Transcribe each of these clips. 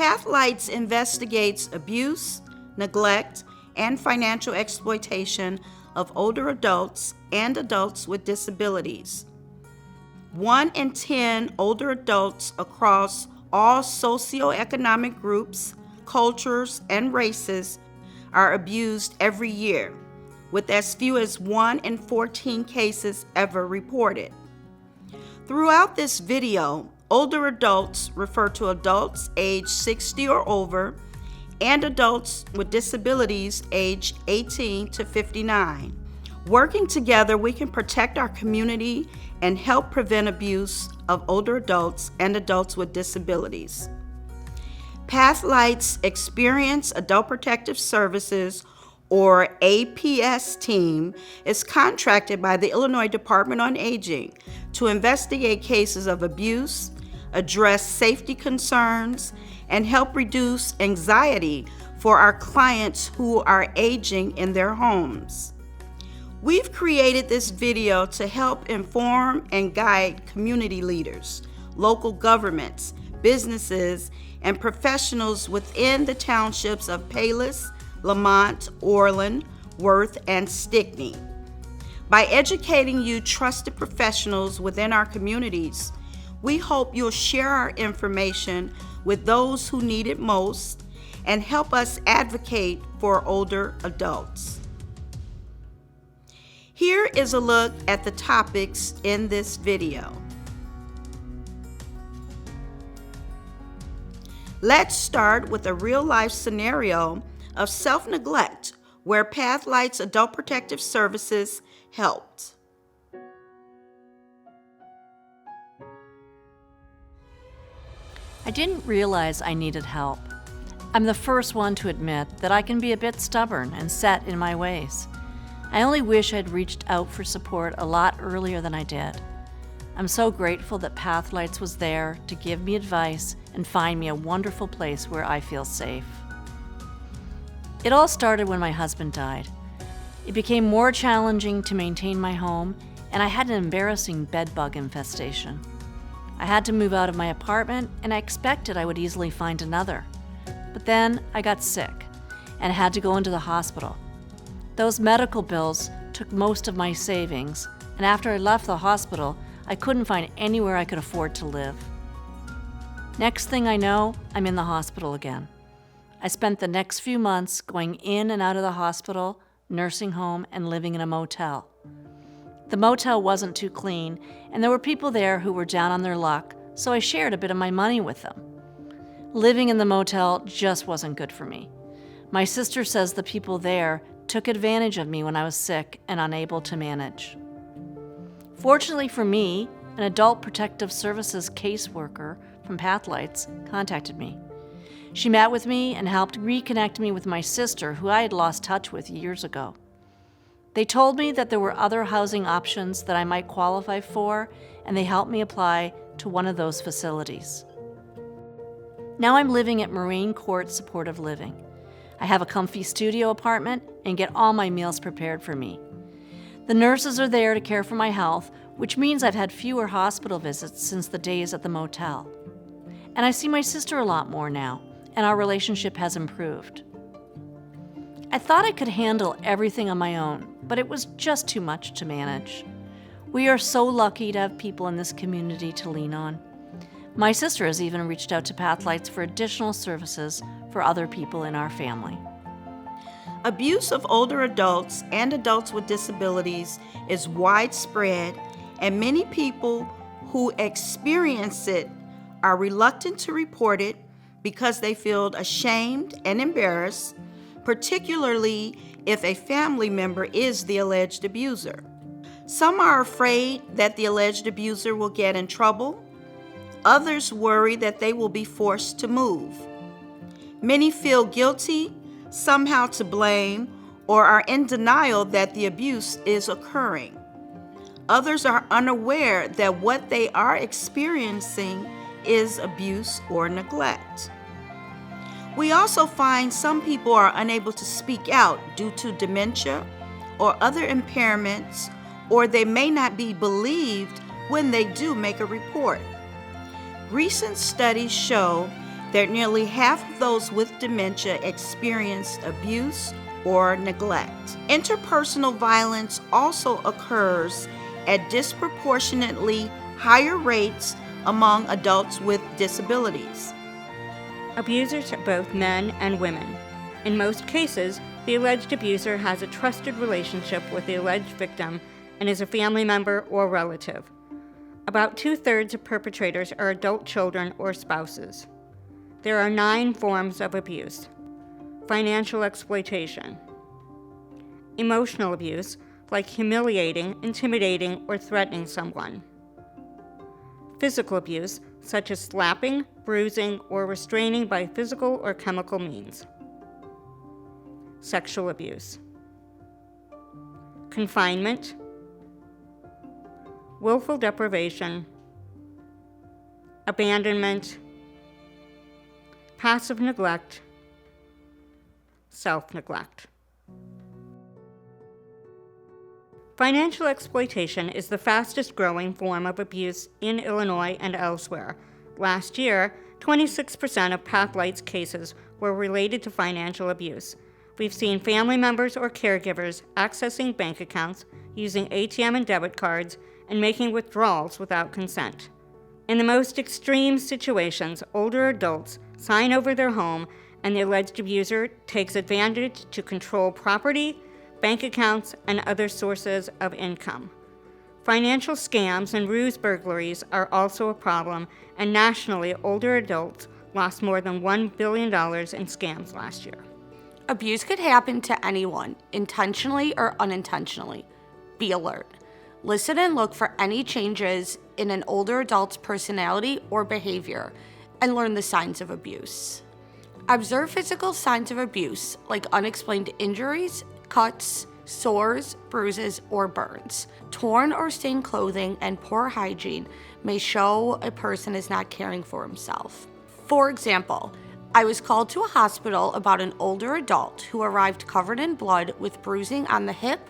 Pathlights investigates abuse, neglect, and financial exploitation of older adults and adults with disabilities. 1 in 10 older adults across all socioeconomic groups, cultures, and races are abused every year, with as few as 1 in 14 cases ever reported. Throughout this video, older adults refer to adults aged 60 or over and adults with disabilities aged 18 to 59. Working together, we can protect our community and help prevent abuse of older adults and adults with disabilities. Pathlights Experience Adult Protective Services, or APS team, is contracted by the Illinois Department on Aging to investigate cases of abuse, address safety concerns, and help reduce anxiety for our clients who are aging in their homes. We've created this video to help inform and guide community leaders, local governments, businesses, and professionals within the townships of Palos, Lemont, Orland, Worth, and Stickney. By educating you trusted professionals within our communities, we hope you'll share our information with those who need it most and help us advocate for older adults. Here is a look at the topics in this video. Let's start with a real-life scenario of self-neglect where Pathlights Adult Protective Services helped. I didn't realize I needed help. I'm the first one to admit that I can be a bit stubborn and set in my ways. I only wish I'd reached out for support a lot earlier than I did. I'm so grateful that Pathlights was there to give me advice and find me a wonderful place where I feel safe. It all started when my husband died. It became more challenging to maintain my home, and I had an embarrassing bedbug infestation. I had to move out of my apartment, and I expected I would easily find another. But then I got sick and had to go into the hospital. Those medical bills took most of my savings, and after I left the hospital, I couldn't find anywhere I could afford to live. Next thing I know, I'm in the hospital again. I spent the next few months going in and out of the hospital, nursing home, and living in a motel. The motel wasn't too clean, and there were people there who were down on their luck, so I shared a bit of my money with them. Living in the motel just wasn't good for me. My sister says the people there took advantage of me when I was sick and unable to manage. Fortunately for me, an adult protective services caseworker from Pathlights contacted me. She met with me and helped reconnect me with my sister, who I had lost touch with years ago. They told me that there were other housing options that I might qualify for, and they helped me apply to one of those facilities. Now I'm living at Marine Court Supportive Living. I have a comfy studio apartment and get all my meals prepared for me. The nurses are there to care for my health, which means I've had fewer hospital visits since the days at the motel. And I see my sister a lot more now, and our relationship has improved. I thought I could handle everything on my own, but it was just too much to manage. We are so lucky to have people in this community to lean on. My sister has even reached out to Pathlights for additional services for other people in our family. Abuse of older adults and adults with disabilities is widespread, and many people who experience it are reluctant to report it because they feel ashamed and embarrassed, particularly if a family member is the alleged abuser. Some are afraid that the alleged abuser will get in trouble. Others worry that they will be forced to move. Many feel guilty, somehow to blame, or are in denial that the abuse is occurring. Others are unaware that what they are experiencing is abuse or neglect. We also find some people are unable to speak out due to dementia or other impairments, or they may not be believed when they do make a report. Recent studies show that nearly half of those with dementia experienced abuse or neglect. Interpersonal violence also occurs at disproportionately higher rates among adults with disabilities. Abusers are both men and women. In most cases, the alleged abuser has a trusted relationship with the alleged victim and is a family member or relative. About 2/3 of perpetrators are adult children or spouses. There are 9 forms of abuse. Financial exploitation. Emotional abuse, like humiliating, intimidating, or threatening someone. Physical abuse, such as slapping, bruising, or restraining by physical or chemical means. Sexual abuse. Confinement. Willful deprivation. Abandonment. Passive neglect. Self-neglect. Financial exploitation is the fastest growing form of abuse in Illinois and elsewhere. Last year, 26% of Pathlights cases were related to financial abuse. We've seen family members or caregivers accessing bank accounts, using ATM and debit cards, and making withdrawals without consent. In the most extreme situations, older adults sign over their home and the alleged abuser takes advantage to control property, bank accounts, and other sources of income. Financial scams and ruse burglaries are also a problem, and nationally, older adults lost more than $1 billion in scams last year. Abuse could happen to anyone, intentionally or unintentionally. Be alert. Listen and look for any changes in an older adult's personality or behavior, and learn the signs of abuse. Observe physical signs of abuse, like unexplained injuries, cuts, sores, bruises, or burns. Torn or stained clothing and poor hygiene may show a person is not caring for himself. For example, I was called to a hospital about an older adult who arrived covered in blood with bruising on the hip,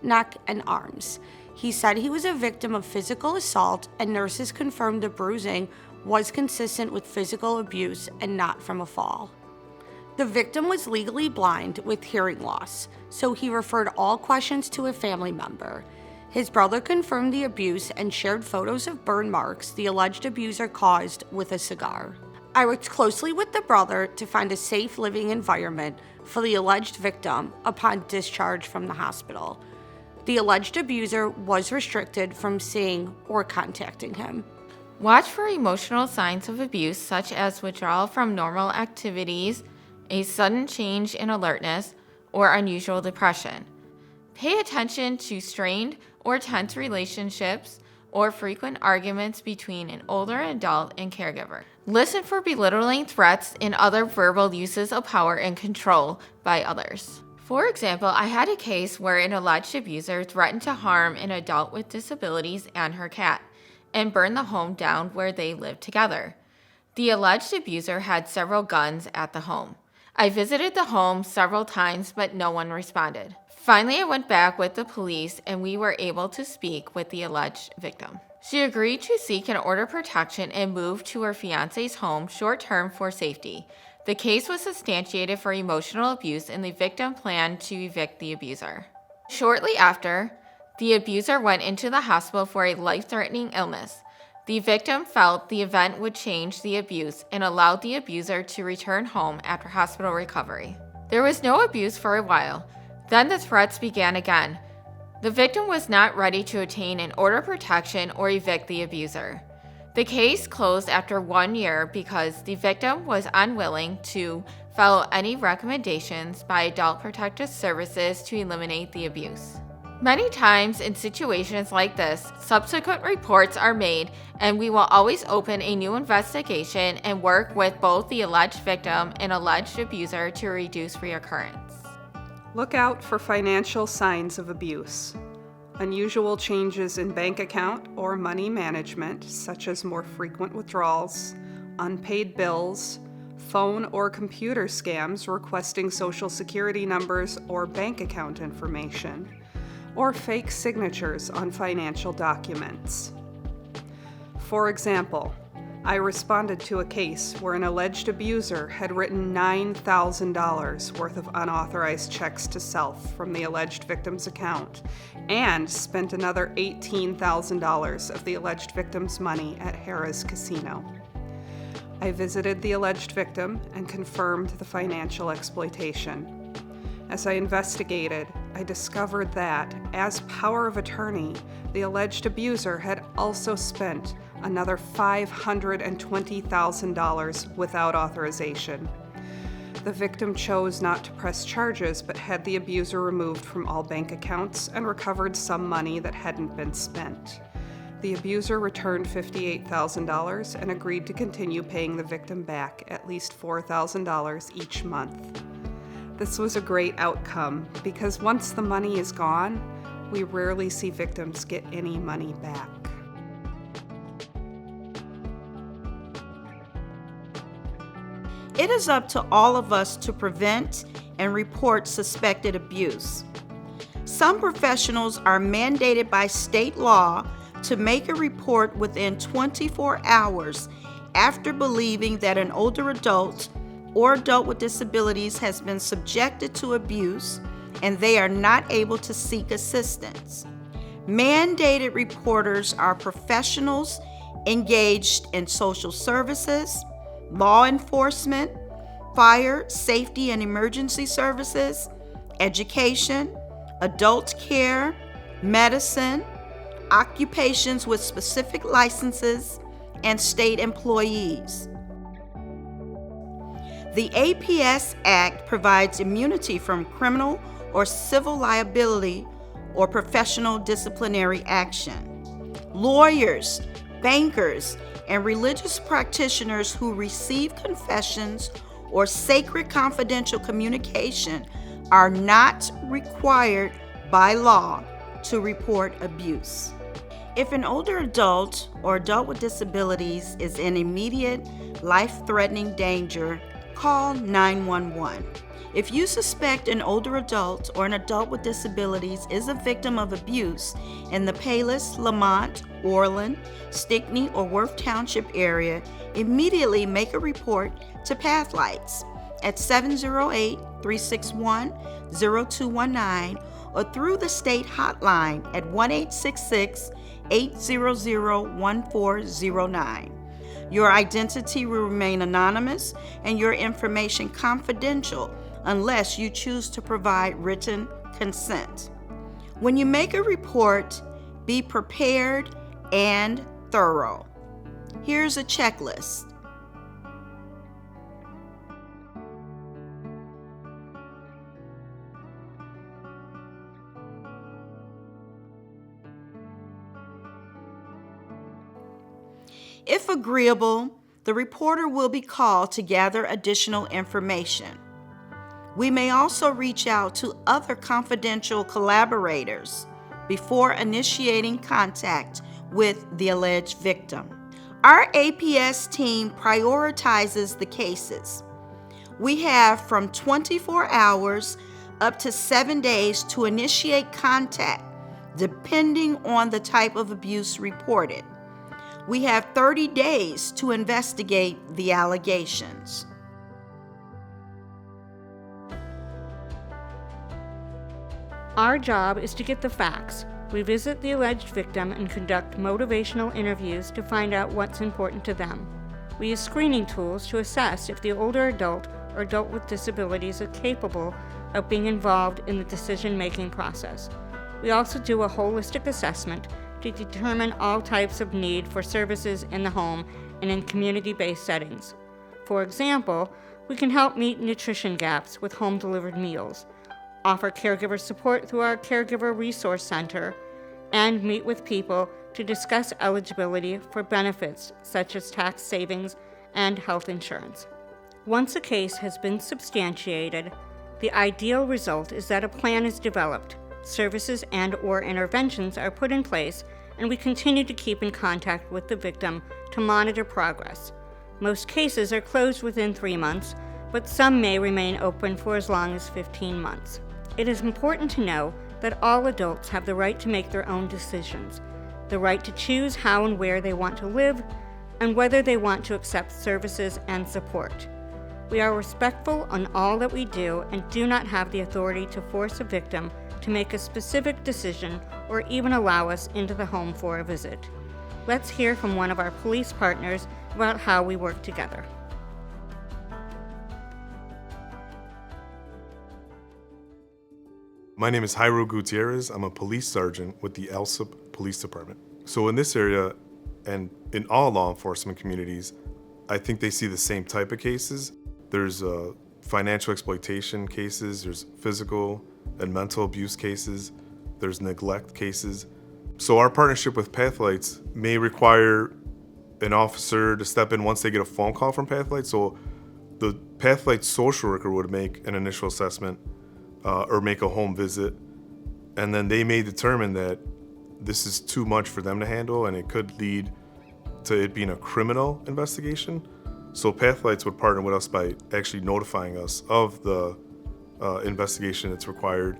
neck, and arms. He said he was a victim of physical assault, and nurses confirmed the bruising was consistent with physical abuse and not from a fall. The victim was legally blind with hearing loss, so he referred all questions to a family member. His brother confirmed the abuse and shared photos of burn marks the alleged abuser caused with a cigar. I worked closely with the brother to find a safe living environment for the alleged victim upon discharge from the hospital. The alleged abuser was restricted from seeing or contacting him. Watch for emotional signs of abuse, such as withdrawal from normal activities, a sudden change in alertness, or unusual depression. Pay attention to strained or tense relationships or frequent arguments between an older adult and caregiver. Listen for belittling threats and other verbal uses of power and control by others. For example, I had a case where an alleged abuser threatened to harm an adult with disabilities and her cat, and burn the home down where they lived together. The alleged abuser had several guns at the home. I visited the home several times, but no one responded. Finally, I went back with the police, and we were able to speak with the alleged victim. She agreed to seek an order of protection and move to her fiance's home short-term for safety. The case was substantiated for emotional abuse, and the victim planned to evict the abuser. Shortly after, the abuser went into the hospital for a life-threatening illness. The victim felt the event would change the abuse and allowed the abuser to return home after hospital recovery. There was no abuse for a while. Then the threats began again. The victim was not ready to obtain an order of protection or evict the abuser. The case closed after 1 year because the victim was unwilling to follow any recommendations by Adult Protective Services to eliminate the abuse. Many times in situations like this, subsequent reports are made, and we will always open a new investigation and work with both the alleged victim and alleged abuser to reduce reoccurrence. Look out for financial signs of abuse. Unusual changes in bank account or money management, such as more frequent withdrawals, unpaid bills, phone or computer scams requesting Social Security numbers or bank account information, or fake signatures on financial documents. For example, I responded to a case where an alleged abuser had written $9,000 worth of unauthorized checks to self from the alleged victim's account and spent another $18,000 of the alleged victim's money at Harrah's Casino. I visited the alleged victim and confirmed the financial exploitation. As I investigated, I discovered that, as power of attorney, the alleged abuser had also spent another $520,000 without authorization. The victim chose not to press charges but had the abuser removed from all bank accounts and recovered some money that hadn't been spent. The abuser returned $58,000 and agreed to continue paying the victim back at least $4,000 each month. This was a great outcome because once the money is gone, we rarely see victims get any money back. It is up to all of us to prevent and report suspected abuse. Some professionals are mandated by state law to make a report within 24 hours after believing that an older adult or adult with disabilities has been subjected to abuse and they are not able to seek assistance. Mandated reporters are professionals engaged in social services, law enforcement, fire, safety and emergency services, education, adult care, medicine, occupations with specific licenses, and state employees. The APS Act provides immunity from criminal or civil liability or professional disciplinary action. Lawyers, bankers, and religious practitioners who receive confessions or sacred confidential communication are not required by law to report abuse. If an older adult or adult with disabilities is in immediate life-threatening danger, call 911. If you suspect an older adult or an adult with disabilities is a victim of abuse in the Palos, Lemont, Orland, Stickney, or Worth Township area, immediately make a report to Pathlights at 708-361-0219 or through the state hotline at 1-866-800-1409. Your identity will remain anonymous and your information confidential unless you choose to provide written consent. When you make a report, be prepared and thorough. Here's a checklist. If agreeable, the reporter will be called to gather additional information. We may also reach out to other confidential collaborators before initiating contact with the alleged victim. Our APS team prioritizes the cases. We have from 24 hours up to 7 days to initiate contact, depending on the type of abuse reported. We have 30 days to investigate the allegations. Our job is to get the facts. We visit the alleged victim and conduct motivational interviews to find out what's important to them. We use screening tools to assess if the older adult or adult with disabilities are capable of being involved in the decision-making process. We also do a holistic assessment to determine all types of need for services in the home and in community-based settings. For example, we can help meet nutrition gaps with home-delivered meals, offer caregiver support through our Caregiver Resource Center, and meet with people to discuss eligibility for benefits such as tax savings and health insurance. Once a case has been substantiated, the ideal result is that a plan is developed, services and/or interventions are put in place, and we continue to keep in contact with the victim to monitor progress. Most cases are closed within 3 months, but some may remain open for as long as 15 months. It is important to know that all adults have the right to make their own decisions, the right to choose how and where they want to live, and whether they want to accept services and support. We are respectful on all that we do and do not have the authority to force a victim to make a specific decision or even allow us into the home for a visit. Let's hear from one of our police partners about how we work together. My name is Jairo Gutierrez. I'm a police sergeant with the Elsa Police Department. So in this area and in all law enforcement communities, I think they see the same type of cases. There's financial exploitation cases, there's physical and mental abuse cases, there's neglect cases. So our partnership with Pathlights may require an officer to step in once they get a phone call from Pathlights. So the Pathlights social worker would make an initial assessment or make a home visit, and then they may determine that this is too much for them to handle and it could lead to it being a criminal investigation. So Pathlights would partner with us by actually notifying us of the investigation that's required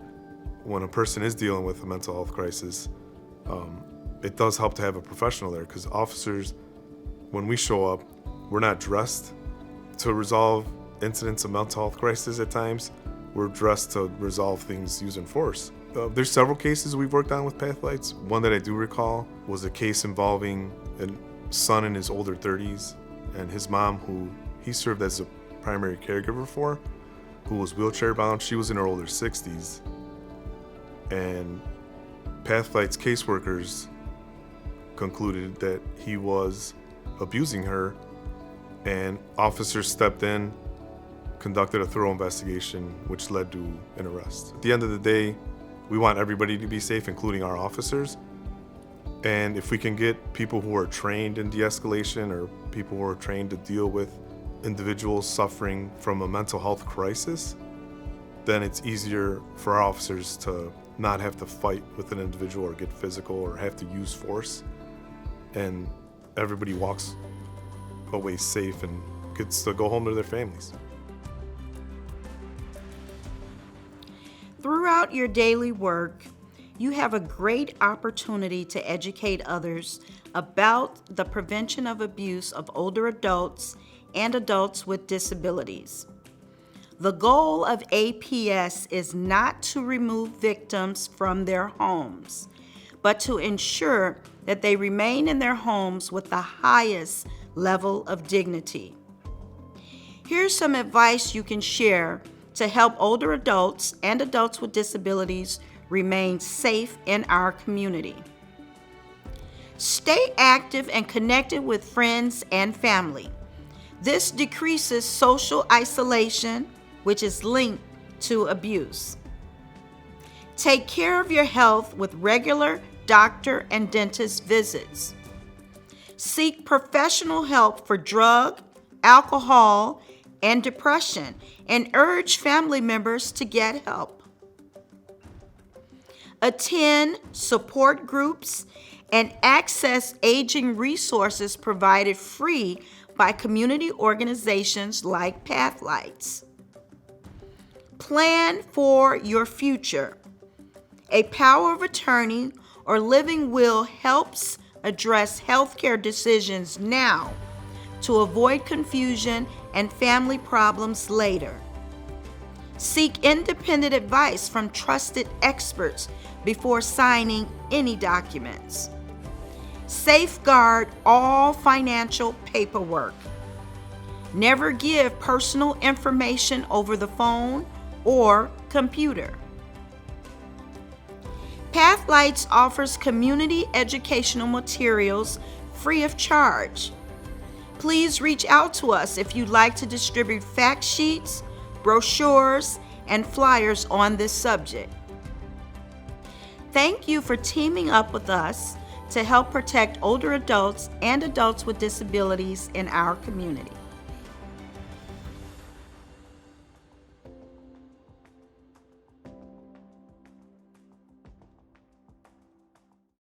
when a person is dealing with a mental health crisis. It does help to have a professional there, because officers, when we show up, we're not dressed to resolve incidents of mental health crisis at times. We're dressed to resolve things using force. There's several cases we've worked on with Pathlights. One that I do recall was a case involving a son in his older 30s and his mom, who he served as a primary caregiver for, who was wheelchair bound. She was in her older 60s. And Pathlights caseworkers concluded that he was abusing her, and officers stepped in, conducted a thorough investigation, which led to an arrest. At the end of the day, we want everybody to be safe, including our officers. And if we can get people who are trained in de-escalation or people who are trained to deal with individuals suffering from a mental health crisis, then it's easier for our officers to not have to fight with an individual or get physical or have to use force. And everybody walks away safe and gets to go home to their families. Throughout your daily work, you have a great opportunity to educate others about the prevention of abuse of older adults and adults with disabilities. The goal of APS is not to remove victims from their homes, but to ensure that they remain in their homes with the highest level of dignity. Here's some advice you can share to help older adults and adults with disabilities remain safe in our community. Stay active and connected with friends and family. This decreases social isolation, which is linked to abuse. Take care of your health with regular doctor and dentist visits. Seek professional help for drug, alcohol, and depression, and urge family members to get help. Attend support groups and access aging resources provided free by community organizations like Pathlights. Plan for your future. A power of attorney or living will helps address healthcare decisions now to avoid confusion and family problems later. Seek independent advice from trusted experts before signing any documents. Safeguard all financial paperwork. Never give personal information over the phone or computer. Pathlights offers community educational materials free of charge. Please reach out to us if you'd like to distribute fact sheets, brochures, and flyers on this subject. Thank you for teaming up with us to help protect older adults and adults with disabilities in our community.